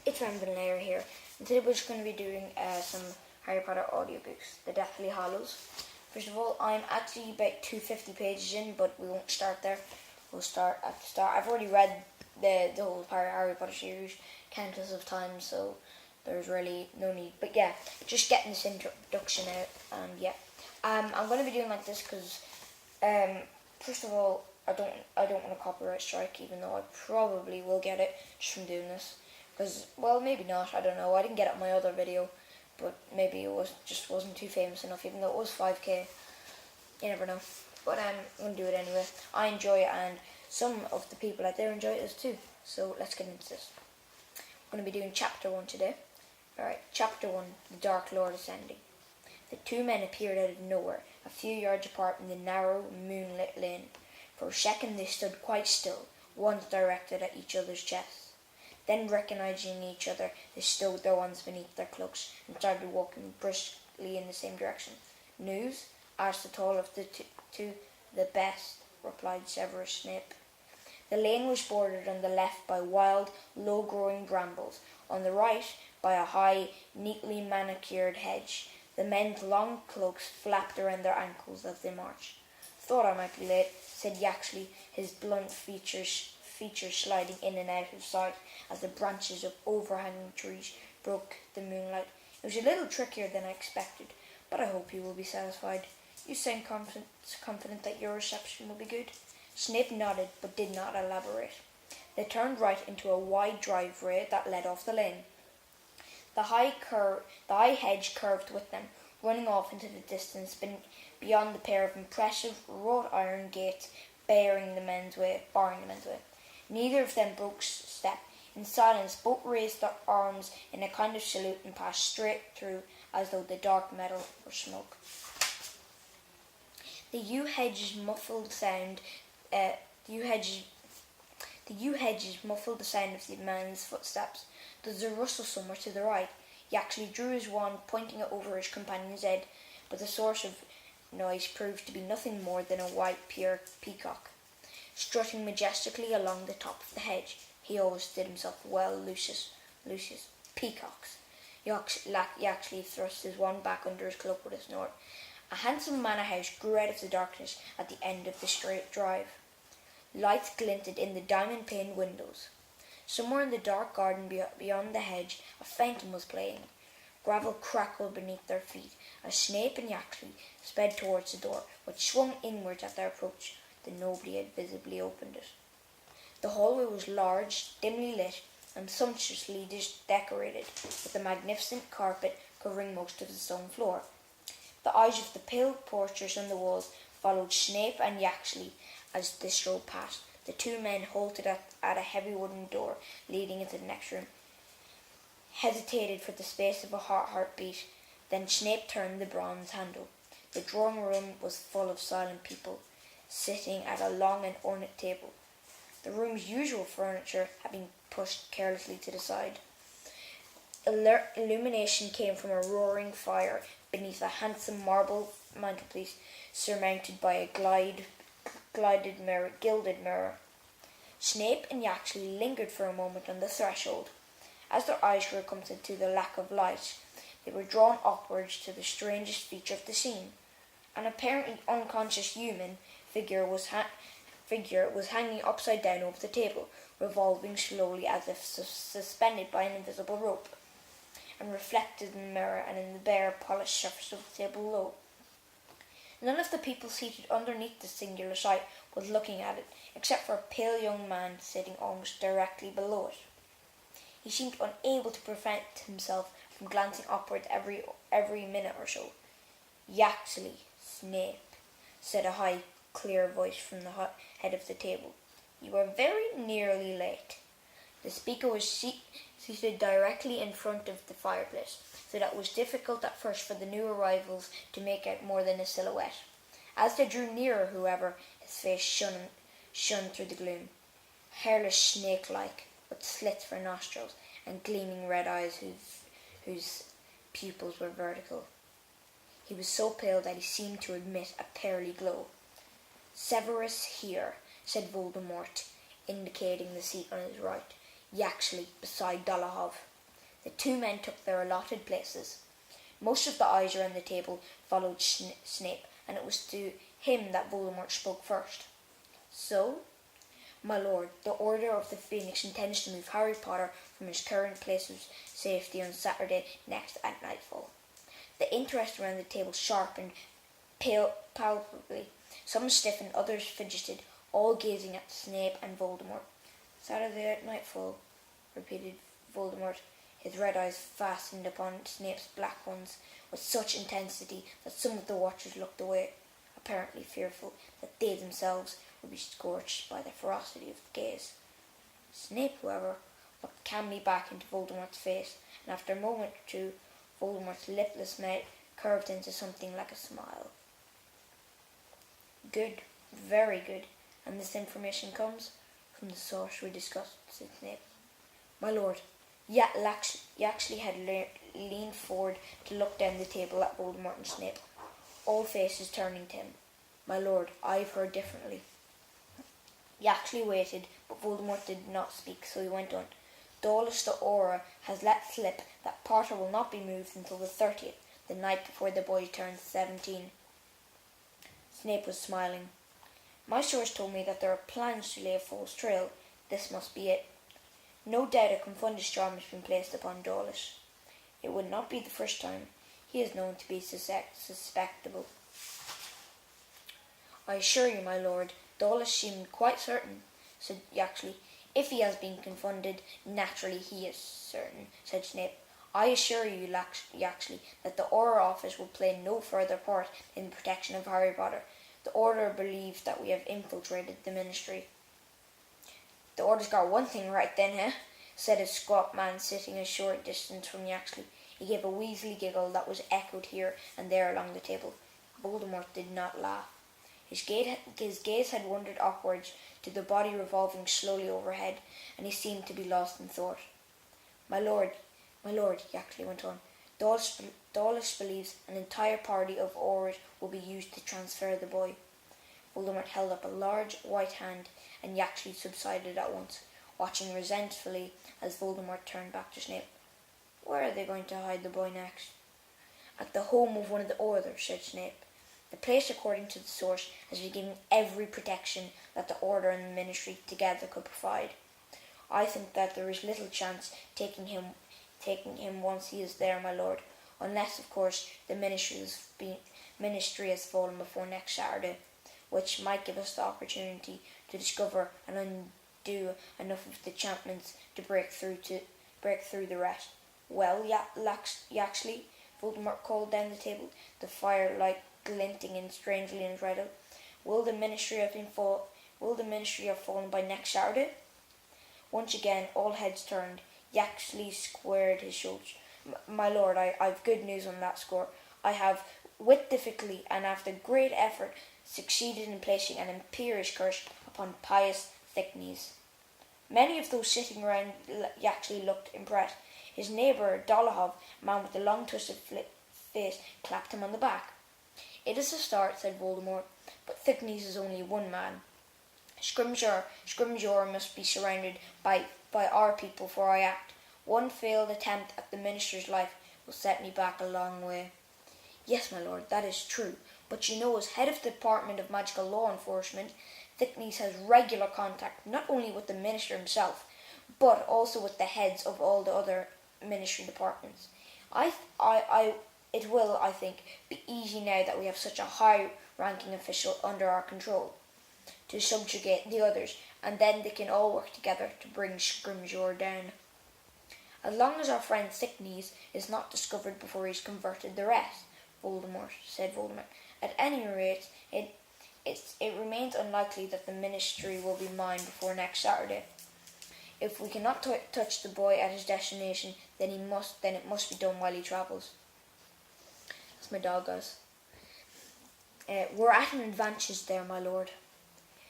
It's Rambling Layer here, and today we're just going to be doing some Harry Potter audiobooks, The Deathly Hallows. First of all, I'm actually about 250 pages in, but we won't start there. We'll start at the start. I've already read the whole Harry Potter series countless of times, so there's really no need. But yeah, just getting this introduction out, and yeah. I'm going to be doing like this because, first of all, I don't want a copyright strike, even though I probably will get it just from doing this. Because, well, maybe not, I don't know. I didn't get it in my other video, but maybe it wasn't too famous enough, even though it was 5k. You never know. But I'm going to do it anyway. I enjoy it, and some of the people out there enjoy it too. So let's get into this. I'm going to be doing chapter 1 today. Alright, chapter 1, The Dark Lord Ascending. The two men appeared out of nowhere, a few yards apart in the narrow, moonlit lane. For a second they stood quite still, wands directed at each other's chests. Then, recognizing each other, they stowed their wands beneath their cloaks and started walking briskly in the same direction. "News?" asked the tall of the two. "The best," replied Severus Snape. The lane was bordered on the left by wild, low-growing brambles, on the right by a high, neatly manicured hedge. The men's long cloaks flapped around their ankles as they marched. "Thought I might be late," said Yaxley, his blunt features sliding in and out of sight as the branches of overhanging trees broke the moonlight. "It was a little trickier than I expected, but I hope you will be satisfied. You sound confident that your reception will be good." Snape nodded, but did not elaborate. They turned right into a wide driveway that led off the lane. The high hedge curved with them, running off into the distance beyond the pair of impressive wrought iron gates barring the men's way. Neither of them broke step. In silence, both raised their arms in a kind of salute and passed straight through, as though the dark metal were smoke. The yew hedges muffled the sound of the man's footsteps. There was a rustle somewhere to the right. He actually drew his wand, pointing it over his companion's head, but the source of noise proved to be nothing more than a white peacock, strutting majestically along the top of the hedge. He always did himself well, Lucius. Peacocks. He actually thrust his wand back under his cloak with a snort. A handsome manor house grew out of the darkness at the end of the straight drive. Lights glinted in the diamond-paned windows. Somewhere in the dark garden beyond the hedge, a fountain was playing. Gravel crackled beneath their feet as Snape and Yaxley sped towards the door, which swung inwards at their approach, though nobody had visibly opened it. The hallway was large, dimly lit, and sumptuously decorated, with a magnificent carpet covering most of the stone floor. The eyes of the pale portraits on the walls followed Snape and Yaxley as they strode past. The two men halted at a heavy wooden door leading into the next room, hesitated for the space of a heartbeat. Then Snape turned the bronze handle. The drawing room was full of silent people, sitting at a long and ornate table. The room's usual furniture had been pushed carelessly to the side. Illumination came from a roaring fire beneath a handsome marble mantelpiece surmounted by a gilded mirror. Snape and Yaxley lingered for a moment on the threshold. As their eyes grew accustomed to the lack of light, they were drawn upwards to the strangest feature of the scene. An apparently unconscious human figure was hanging upside down over the table, revolving slowly as if suspended by an invisible rope, and reflected in the mirror and in the bare, polished surface of the table below. None of the people seated underneath the singular sight was looking at it, except for a pale young man sitting almost directly below it. He seemed unable to prevent himself from glancing upwards every minute or so. "Yaxley, Snape," said a high, clear voice from the head of the table. "You are very nearly late." The speaker was seated directly in front of the fireplace, so that it was difficult at first for the new arrivals to make out more than a silhouette. As they drew nearer, however, his face shone through the gloom, hairless, snake-like, with slits for nostrils and gleaming red eyes whose pupils were vertical. He was so pale that he seemed to emit a pearly glow. "Severus here," said Voldemort, indicating the seat on his right. "Yaxley beside Dolohov." The two men took their allotted places. Most of the eyes around the table followed Snape, and it was to him that Voldemort spoke first. "So, my lord, the Order of the Phoenix intends to move Harry Potter from his current place of safety on Saturday next at nightfall." The interest around the table sharpened palpably. Some stiffened, others fidgeted, all gazing at Snape and Voldemort. "Saturday at nightfall," repeated Voldemort, his red eyes fastened upon Snape's black ones with such intensity that some of the watchers looked away, apparently fearful that they themselves would be scorched by the ferocity of the gaze. Snape, however, looked calmly back into Voldemort's face, and after a moment or two, Voldemort's lipless mouth curved into something like a smile. "Good, very good. And this information comes from the source we discussed," said Snape. "My lord," Yaxley had leaned forward to look down the table at Voldemort and Snape, all faces turning to him. "My lord, I've heard differently." Yaxley waited, but Voldemort did not speak, so he went on. "Dawlish the Auror has let slip that Potter will not be moved until the 30th, the night before the boy turns 17. Snape was smiling. "My source told me that there are plans to lay a false trail. This must be it. No doubt a confundus charm has been placed upon Dawlish. It would not be the first time. He is known to be suspectable." "I assure you, my lord, Dawlish seemed quite certain," said Yaxley. "If he has been confunded, naturally he is certain," said Snape. "I assure you, Yaxley, that the Auror office will play no further part in the protection of Harry Potter. The Order believes that we have infiltrated the Ministry." "The Order's got one thing right then, eh?" said a squat man sitting a short distance from Yaxley. He gave a Weasley giggle that was echoed here and there along the table. Voldemort did not laugh. His gaze had wandered upwards to the body revolving slowly overhead, and he seemed to be lost in thought. My lord, Yaxley went on, Dawlish believes an entire party of Aurors will be used to transfer the boy." Voldemort held up a large white hand, and Yaxley subsided at once, watching resentfully as Voldemort turned back to Snape. "Where are they going to hide the boy next?" "At the home of one of the Orders," said Snape. "The place, according to the source, has been given every protection that the Order and the Ministry together could provide. I think that there is little chance taking him once he is there, my lord, unless, of course, the Ministry has fallen before next Saturday, which might give us the opportunity to discover and undo enough of the enchantments to break through the rest." "Well, Yaxley," Voldemort called down the table, the firelight glinting in strangely in his red eye. Will the Ministry have fallen by next Saturday?" Once again, all heads turned. Yaxley squared his shoulders. "My lord, I've good news on that score. I have, with difficulty and after great effort, succeeded in placing an imperious curse upon pious Thicknees." Many of those sitting round Yaxley looked impressed. His neighbour, Dolohov, a man with a long twisted face, clapped him on the back. "It is a start," said Voldemort, "but Thicknees is only one man. Scrimgeour must be surrounded by our people before I act. One failed attempt at the Minister's life will set me back a long way." "Yes, my lord, that is true. But you know, as head of the Department of Magical Law Enforcement, Thicknees has regular contact not only with the Minister himself, but also with the heads of all the other Ministry departments. It will, I think, be easy now that we have such a high-ranking official under our control to subjugate the others, and then they can all work together to bring Scrimgeour down. As long as our friend Thicknees is not discovered before he's converted the rest," said Voldemort. "At any rate, it remains unlikely that the Ministry will be mine before next Saturday. If we cannot touch the boy at his destination, then it must be done while he travels." That's my dog, guys. "We're at an advantage there, my lord,"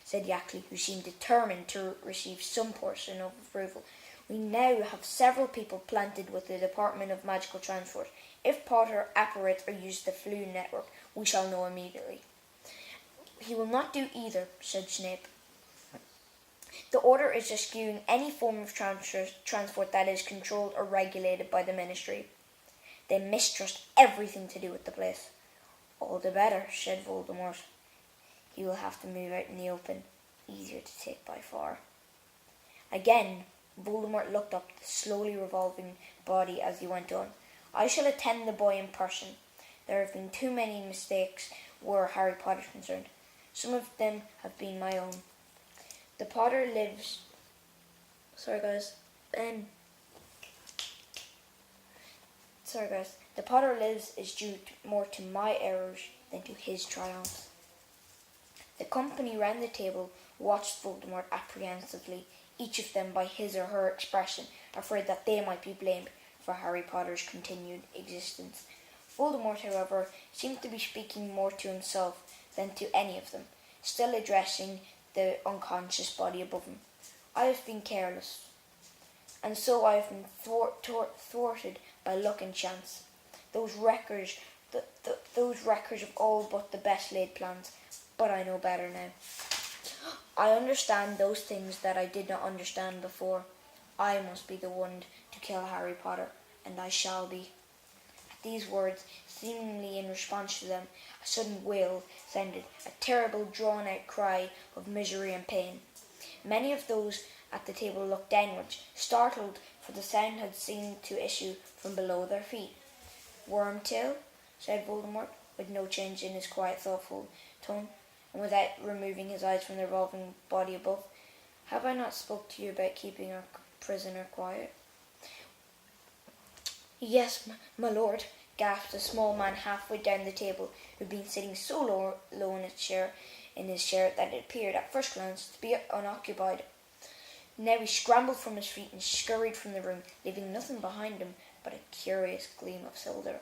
said Yaxley, who seemed determined to receive some portion of approval. "We now have several people planted with the Department of Magical Transport. If Potter apparates or use the Floo network, we shall know immediately." "He will not do either," said Snape. The Order is eschewing any form of transport that is controlled or regulated by the Ministry. They mistrust everything to do with the place. All the better, said Voldemort. He will have to move out in the open, easier to take by far. Again, Voldemort looked up the slowly revolving body as he went on. I shall attend the boy in person. There have been too many mistakes where Harry Potter is concerned. Some of them have been my own. The Potter lives... Sorry guys. The Potter lives is due more to my errors than to his triumphs. The company round the table watched Voldemort apprehensively, each of them by his or her expression, afraid that they might be blamed for Harry Potter's continued existence. Voldemort, however, seemed to be speaking more to himself than to any of them, still addressing the unconscious body above him. I have been careless, and so I have been thwarted by luck and chance. Those wreckers of all but the best laid plans, but I know better now. I understand those things that I did not understand before. I must be the one to kill Harry Potter, and I shall be. At these words, seemingly in response to them, a sudden wail sounded, a terrible drawn-out cry of misery and pain. Many of those at the table looked downwards, startled, for the sound had seemed to issue from below their feet. Wormtail, said Voldemort, with no change in his quiet, thoughtful tone, and without removing his eyes from the revolving body above, have I not spoke to you about keeping our prisoner quiet? Yes, my lord, gasped a small man halfway down the table, who had been sitting so low in his chair that it appeared at first glance to be unoccupied. Now he scrambled from his feet and scurried from the room, leaving nothing behind him but a curious gleam of silver.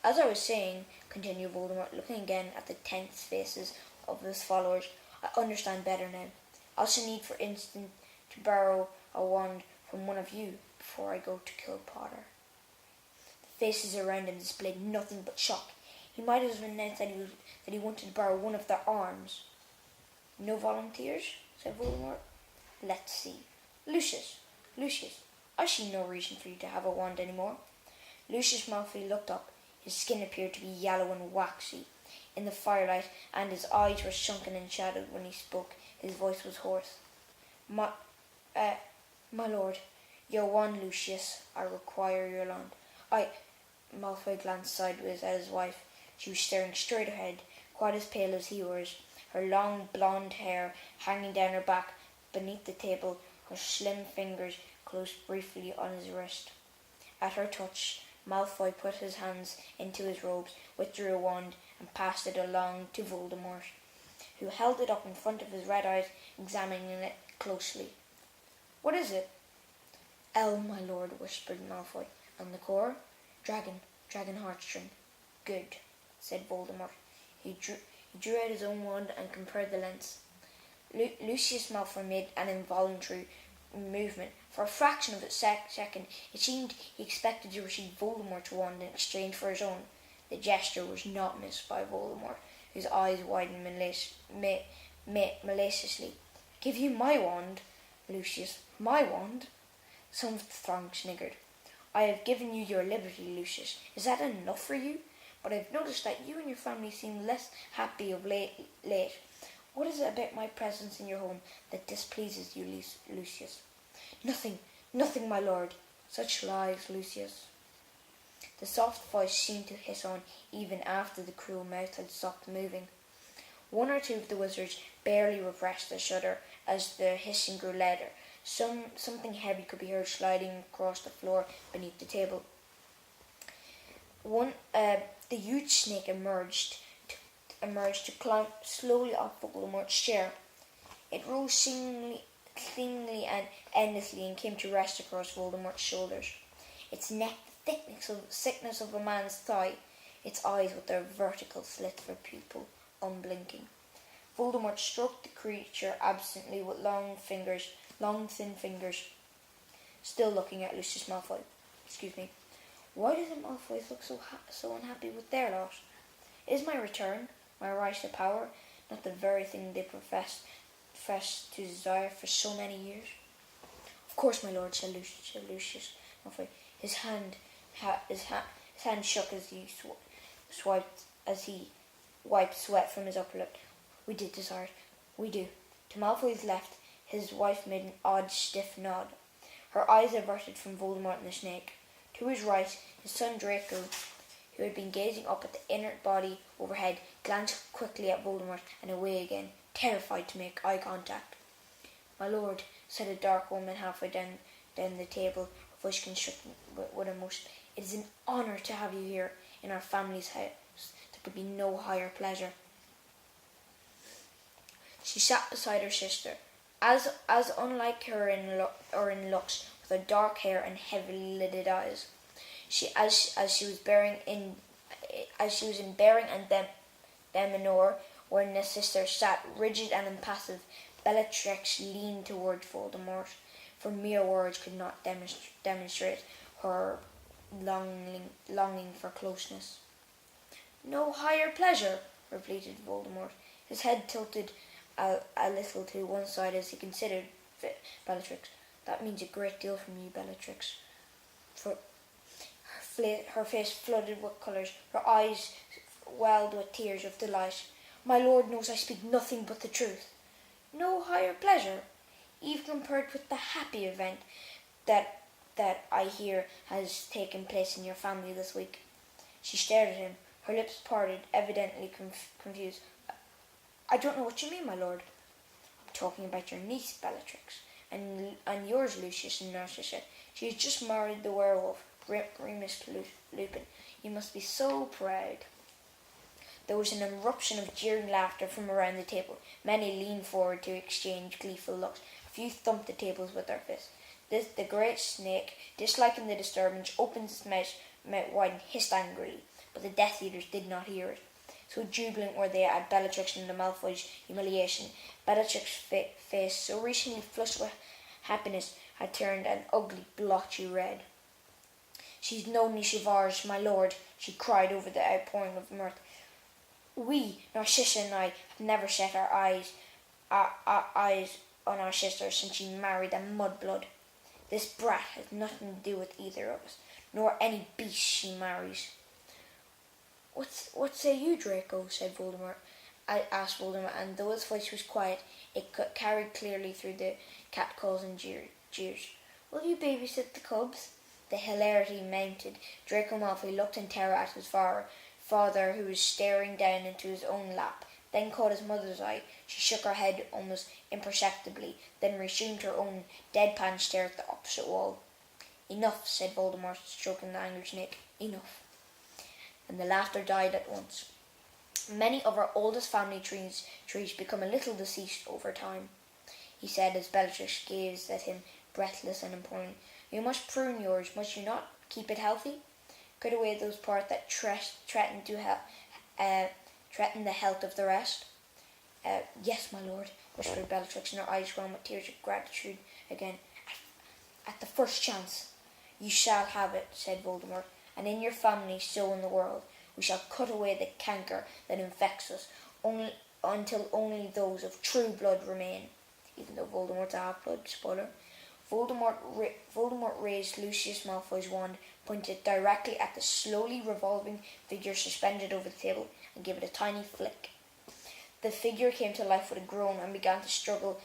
As I was saying, continued Voldemort, looking again at the tense faces of his followers, I understand better now. I shall need, for instance, to borrow a wand from one of you before I go to kill Potter. The faces around him displayed nothing but shock. He might have announced that he wanted to borrow one of their arms. No volunteers? Said Voldemort. Let's see. Lucius, I see no reason for you to have a wand any more. Lucius Malfoy looked up. His skin appeared to be yellow and waxy in the firelight, and his eyes were sunken and shadowed. When he spoke, his voice was hoarse. My lord, your wand, Lucius. I require your wand. Malfoy glanced sideways at his wife. She was staring straight ahead, quite as pale as he was, her long blonde hair hanging down her back. Beneath the table, her slim fingers closed briefly on his wrist. At her touch, Malfoy put his hands into his robes, withdrew a wand, and passed it along to Voldemort, who held it up in front of his red eyes, examining it closely. What is it? L, my lord, whispered Malfoy. And the core? Dragon heartstring. Good, said Voldemort. He drew out his own wand and compared the lengths. Lucius Malfoy made an involuntary movement. For a fraction of a second, it seemed he expected to receive Voldemort's wand in exchange for his own. The gesture was not missed by Voldemort, whose eyes widened maliciously. Give you my wand, Lucius? My wand? Some of the throng sniggered. I have given you your liberty, Lucius. Is that enough for you? But I've noticed that you and your family seem less happy of late. What is it about my presence in your home that displeases you, Lucius? Nothing, my lord. Such lies, Lucius. The soft voice seemed to hiss on even after the cruel mouth had stopped moving. One or two of the wizards barely repressed a shudder as the hissing grew louder. Something heavy could be heard sliding across the floor beneath the table. The huge snake emerged to climb slowly off Voldemort's chair. It rose seemingly and endlessly and came to rest across Voldemort's shoulders. Its neck the thickness of a man's thigh, its eyes with their vertical slits for pupil, unblinking. Voldemort stroked the creature absently with long, thin fingers, still looking at Lucius Malfoy. Excuse me. Why do the Malfoys look so unhappy with their lot? Is my return, my rise to power, not the very thing they profess professed to desire for so many years? Of course, my lord, said Lucius. His hand shook as he wiped sweat from his upper lip. We did desire it. We do. To Malfoy's left, his wife made an odd, stiff nod. Her eyes averted from Voldemort and the snake. To his right, his son Draco, who had been gazing up at the inert body overhead, glanced quickly at Voldemort and away again, terrified to make eye contact. My lord, said a dark woman halfway down the table, her voice constricted with emotion, it is an honour to have you here in our family's house. There could be no higher pleasure. She sat beside her sister, as unlike her in looks, with her dark hair and heavily lidded eyes. As she was in bearing and demeanour, wherein the sister sat rigid and impassive, Bellatrix leaned towards Voldemort, for mere words could not demonstrate her longing for closeness. No higher pleasure, repeated Voldemort, his head tilted a little to one side as he considered Bellatrix. That means a great deal from you, Bellatrix. For her face flooded with colours, her eyes welled with tears of delight. My lord knows I speak nothing but the truth. No higher pleasure, even compared with the happy event that I hear has taken place in your family this week. She stared at him, her lips parted, evidently confused. I don't know what you mean, my lord. I'm talking about your niece, Bellatrix, and yours, Lucius, and Narcissus said. She has just married the werewolf, Remus Lupin. You must be so proud. There was an eruption of jeering laughter from around the table. Many leaned forward to exchange gleeful looks. A few thumped the tables with their fists. The great snake, disliking the disturbance, opened its mouth wide and hissed angrily, but the Death Eaters did not hear it. So jubilant were they at Bellatrix and the Malfoys' humiliation. Bellatrix's face, so recently flushed with happiness, had turned an ugly, blotchy red. She's no niece of ours, my lord, she cried over the outpouring of mirth. We, Narcissa and I, have never set our eyes on our sister since she married a mudblood. This brat has nothing to do with either of us, nor any beast she marries. What say you, Draco? Said Voldemort. I asked Voldemort, and though his voice was quiet, it carried clearly through the catcalls and jeers. Will you babysit the cubs? The hilarity mounted. Draco Malfoy looked in terror at his father, who was staring down into his own lap, then caught his mother's eye. She shook her head almost imperceptibly, then resumed her own deadpan stare at the opposite wall. Enough, said Voldemort, stroking the angry snake. Enough. And the laughter died at once. Many of our oldest family trees become a little deceased over time, he said as Bellatrix gazed at him, breathless and imploring. You must prune yours, must you not? Keep it healthy? Cut away those parts that threaten the health of the rest. Yes, my lord, whispered Bellatrix, and her eyes shone with tears of gratitude again. At the first chance. You shall have it, said Voldemort, and in your family, so in the world. We shall cut away the canker that infects us, until only those of true blood remain. Even though Voldemort's a half-blood, spoiler. Voldemort raised Lucius Malfoy's wand, pointed directly at the slowly revolving figure suspended over the table, and gave it a tiny flick. The figure came to life with a groan and began to struggle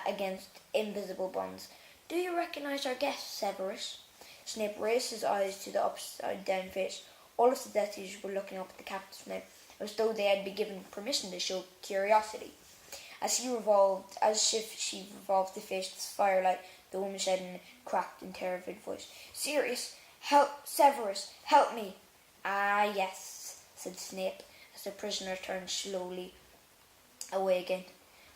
against invisible bonds. Do you recognize our guest, Severus? Snape raised his eyes to the upside-down face. All of the Death Eaters were looking up at the captain's mouth, as though they had been given permission to show curiosity. As if she revolved to face the firelight, the woman said in a cracked and terrified voice, Sirius, Severus, help me. Ah, yes, said Snape, as the prisoner turned slowly away again.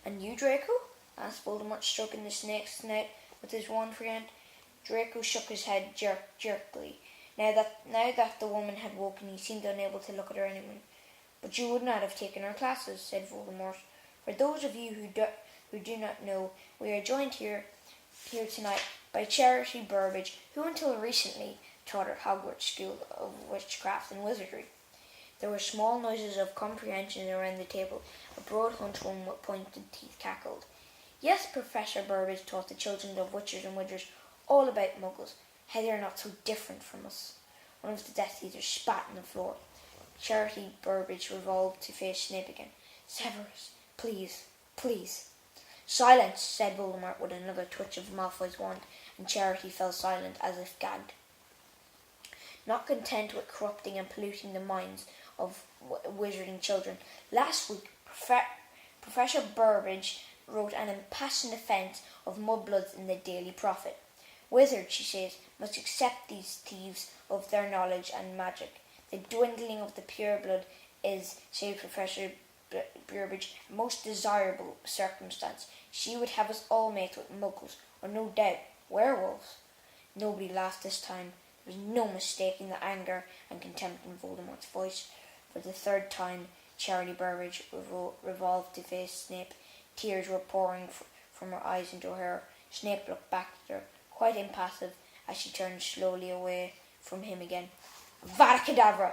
And you, Draco? Asked Voldemort, stroking the snake's snout with his wand free hand. Draco shook his head jerkily. Now that the woman had woken, he seemed unable to look at her anymore. But you would not have taken our classes, said Voldemort. For those of you who do not know, we are joined here tonight by Charity Burbage, who until recently taught at Hogwarts School of Witchcraft and Wizardry. There were small noises of comprehension around the table. A broad hunchwoman with pointed teeth cackled. Yes, Professor Burbage taught the children of witches and wizards all about muggles, how they are not so different from us. One of the Death Eaters spat on the floor. Charity Burbage revolved to face Snape again. Severus, please, please. Silence, said Voldemort with another twitch of Malfoy's wand, and Charity fell silent as if gagged. Not content with corrupting and polluting the minds of wizarding children, last week Professor Burbage wrote an impassioned defence of mudbloods in the Daily Prophet. Wizards, she says, must accept these thieves of their knowledge and magic. The dwindling of the pure blood is, says Professor Burbage, a most desirable circumstance. She would have us all mates with muggles, or no doubt, werewolves. Nobody laughed this time. There was no mistaking the anger and contempt in Voldemort's voice. For the third time, Charity Burbage revolved to face Snape. Tears were pouring from her eyes into her hair. Snape looked back at her, quite impassive, as she turned slowly away from him again. Avada Kedavra!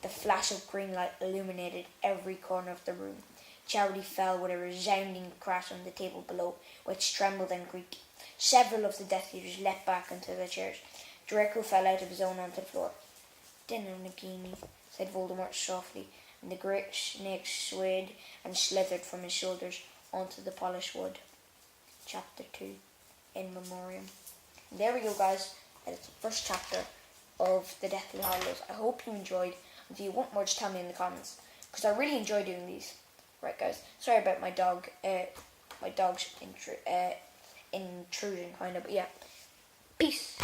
The flash of green light illuminated every corner of the room. Charity fell with a resounding crash on the table below, which trembled and creaked. Several of the Death Eaters leapt back into their chairs. Draco fell out of his own onto the floor. Dinner, Nagini, said Voldemort softly, and the great snake swayed and slithered from his shoulders onto the polished wood. Chapter 2, In Memoriam. And there we go, guys. That is the first chapter of the Deathly Hallows. I hope you enjoyed. If you want more, just tell me in the comments, because I really enjoy doing these. Right, guys. Sorry about my dog's intrusion, kind of. But yeah. Peace.